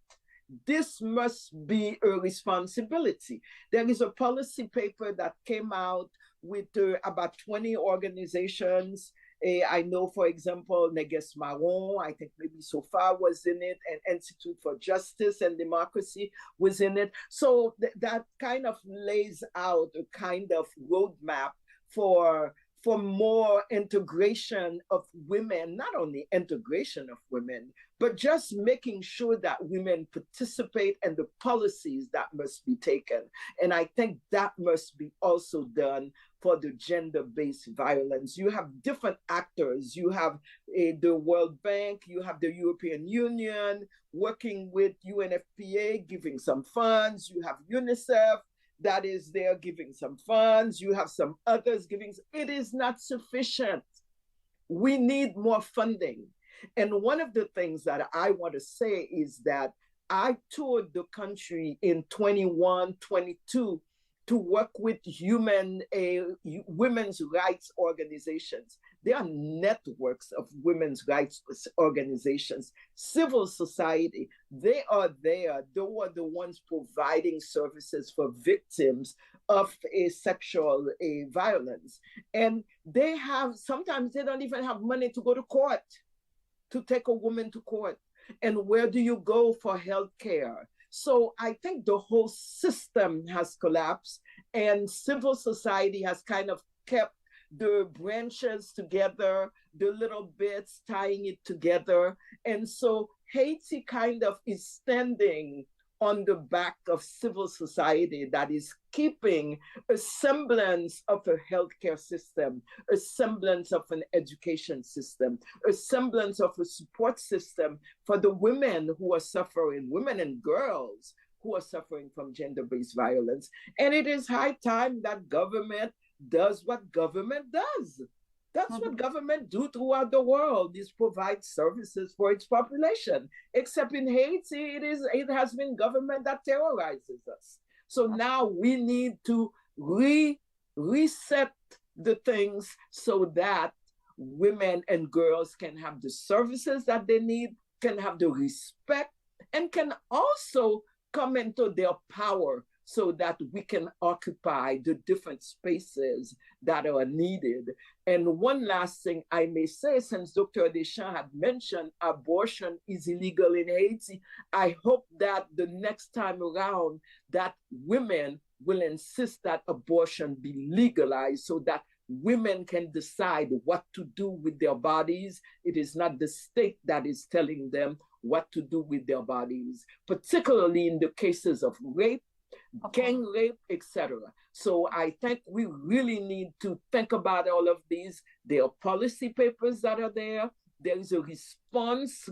This must be a responsibility. There is a policy paper that came out with about 20 organizations. I know, for example, Neges Marron, I think maybe SOFA was in it, and Institute for Justice and Democracy was in it. So that kind of lays out a kind of roadmap for more integration of women, not only integration of women, but just making sure that women participate in the policies that must be taken. And I think that must be also done for the gender-based violence. You have different actors. You have the World Bank, you have the European Union working with UNFPA, giving some funds. You have UNICEF, that is there giving some funds, you have some others giving. It is not sufficient. We need more funding. And one of the things that I want to say is that I toured the country in 21, 22 to work with women's rights organizations. There are networks of women's rights organizations, civil society. They are there. They were the ones providing services for victims of sexual violence. And sometimes they don't even have money to go to court, to take a woman to court. And where do you go for health care? So I think the whole system has collapsed, and civil society has kind of kept the branches together, the little bits tying it together. And so Haiti kind of is standing on the back of civil society that is keeping a semblance of a healthcare system, a semblance of an education system, a semblance of a support system for the women who are suffering, women and girls who are suffering from gender-based violence. And it is high time that government does what government does. That's what government do throughout the world, is provide services for its population. Except in Haiti, it has been government that terrorizes us. So now we need to reset the things so that women and girls can have the services that they need, can have the respect, and can also come into their power so that we can occupy the different spaces that are needed. And one last thing I may say, since Dr. Deschamps had mentioned abortion is illegal in Haiti, I hope that the next time around that women will insist that abortion be legalized so that women can decide what to do with their bodies. It is not the state that is telling them what to do with their bodies, particularly in the cases of rape, gang rape, etc. So I think we really need to think about all of these. There are policy papers that are there. There is a response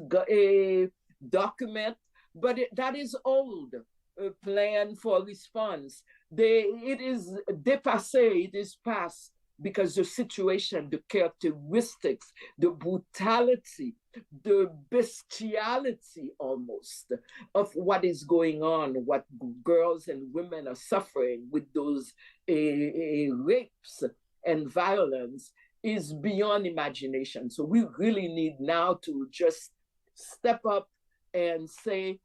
document, but that is old. A plan for response. It is dépassé, it is past, because the situation, the characteristics, the brutality, the bestiality almost of what is going on, what girls and women are suffering with those rapes and violence is beyond imagination. So we really need now to just step up and say,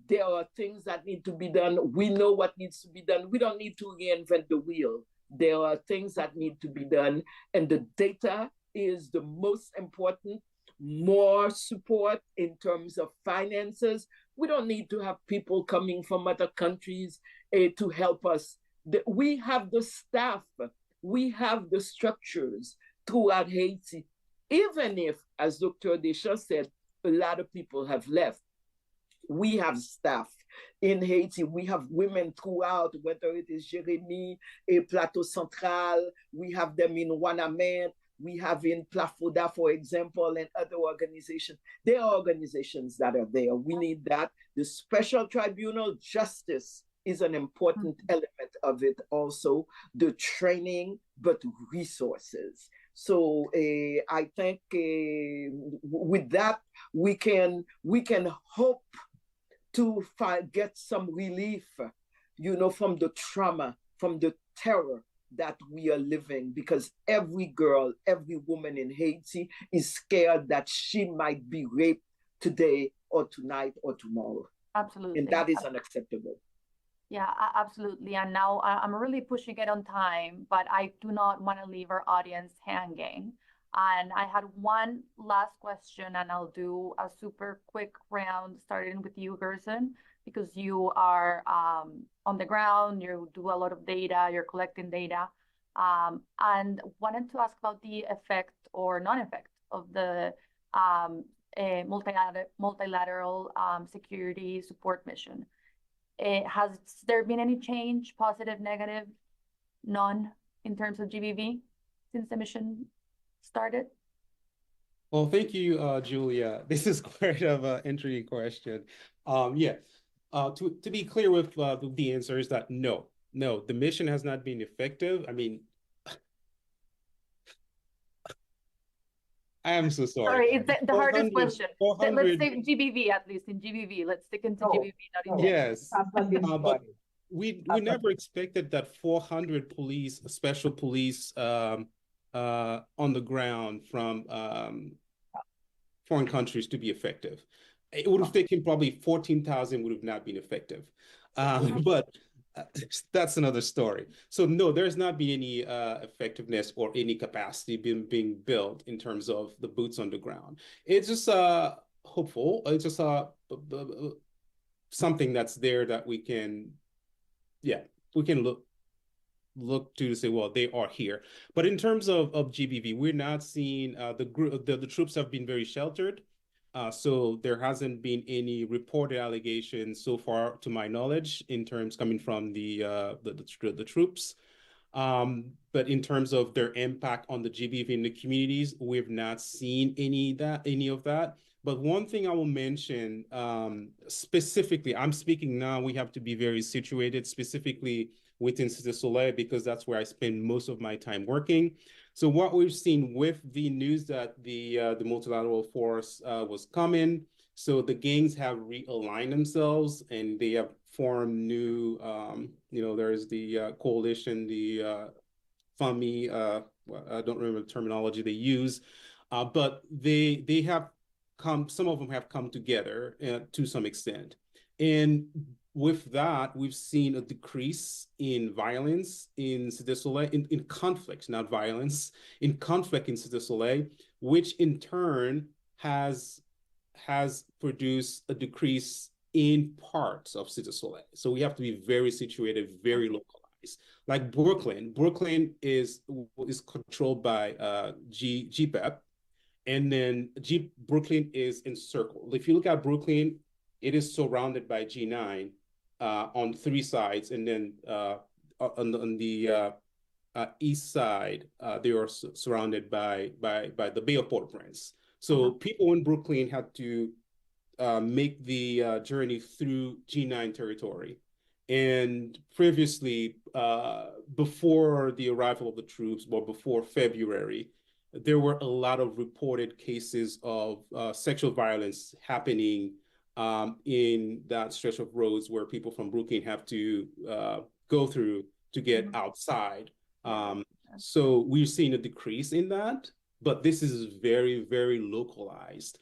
there are things that need to be done. We know what needs to be done. We don't need to reinvent the wheel. There are things that need to be done, and the data is the most important. More support in terms of finances. We don't need to have people coming from other countries to help us. We have the staff, we have the structures throughout Haiti, even if, as Dr. Deschamps said, a lot of people have left. We have staff in Haiti. We have women throughout, whether it is Jérémy, Plateau Central, we have them in Wanamet, we have in Plafoda, for example, and other organizations. There are organizations that are there. We need that. The special tribunal justice is an important element of it also, the training, but resources. So I think with that, we can hope to get some relief, from the trauma, from the terror that we are living, because every girl, every woman in Haiti is scared that she might be raped today or tonight or tomorrow. Absolutely. And that is unacceptable. Yeah, absolutely. And now I'm really pushing it on time, but I do not want to leave our audience hanging. And I had one last question, and I'll do a super quick round, starting with you, Gerson, because you are on the ground, you do a lot of data, you're collecting data, and wanted to ask about the effect or non-effect of the multilateral security support mission. Has there been any change, positive, negative, none, in terms of GBV since the mission started? Well, thank you, Julia. This is quite of an intriguing question. To be clear with the answer is that no, No, the mission has not been effective. I mean, I am so sorry. Sorry, it's the hardest question. 400, Let's say GBV, at least in GBV. Let's stick into GBV, not in Gen. yes, That's not been but recorded. we never expected that 400 police, special police, on the ground from foreign countries to be effective. It would have taken probably 14,000 would have not been effective. But that's another story. So no, there's not been any effectiveness or any capacity being built in terms of the boots on the ground. It's just hopeful. It's just something that's there that we can, we can look to say, well, they are here. But in terms of GBV, we're not seeing the troops have been very sheltered. So there hasn't been any reported allegations so far, to my knowledge, in terms coming from the troops. But in terms of their impact on the GBV in the communities, we've not seen any of that. But one thing I will mention specifically, I'm speaking now, we have to be very situated specifically within Cité Soleil because that's where I spend most of my time working. So what we've seen with the news that the multilateral force was coming, so the gangs have realigned themselves and they have formed new, there's the coalition, the FAMI, I don't remember the terminology they use, but they have come, some of them have come together to some extent. And with that, we've seen a decrease in violence in Cité Soleil, in conflict, not violence, in conflict in Cité Soleil, which in turn has produced a decrease in parts of Cité Soleil. So we have to be very situated, very localized. Like Brooklyn is controlled by GPEP, and then Brooklyn is encircled. If you look at Brooklyn, it is surrounded by G9 on three sides, and then on the east side, they are surrounded by the Bay of Port-au-Prince. So people in Brooklyn had to make the journey through G9 territory. And previously, before the arrival of the troops, or before February, there were a lot of reported cases of sexual violence happening in that stretch of roads where people from Brooklyn have to go through to get outside. So we've seen a decrease in that, but this is very, very localized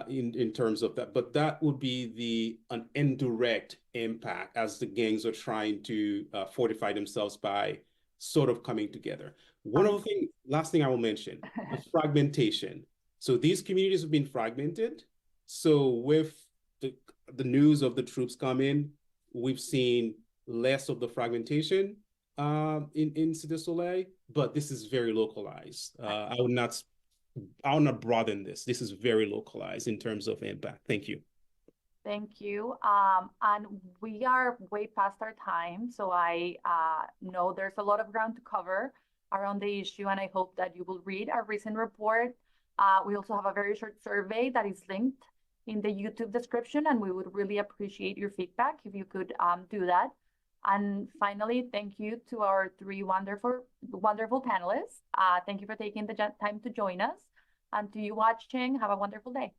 in terms of that. But that would be an indirect impact as the gangs are trying to fortify themselves by sort of coming together. One of the last thing I will mention, the fragmentation. So these communities have been fragmented. So with the news of the troops coming, we've seen less of the fragmentation in Cité Soleil, but this is very localized. I will not broaden this. This is very localized in terms of impact. Thank you. Thank you. And we are way past our time, so I know there's a lot of ground to cover around the issue, and I hope that you will read our recent report. We also have a very short survey that is linked in the YouTube description, and we would really appreciate your feedback if you could do that. And finally, thank you to our three wonderful panelists. Thank you for taking the time to join us. And to you watching, have a wonderful day.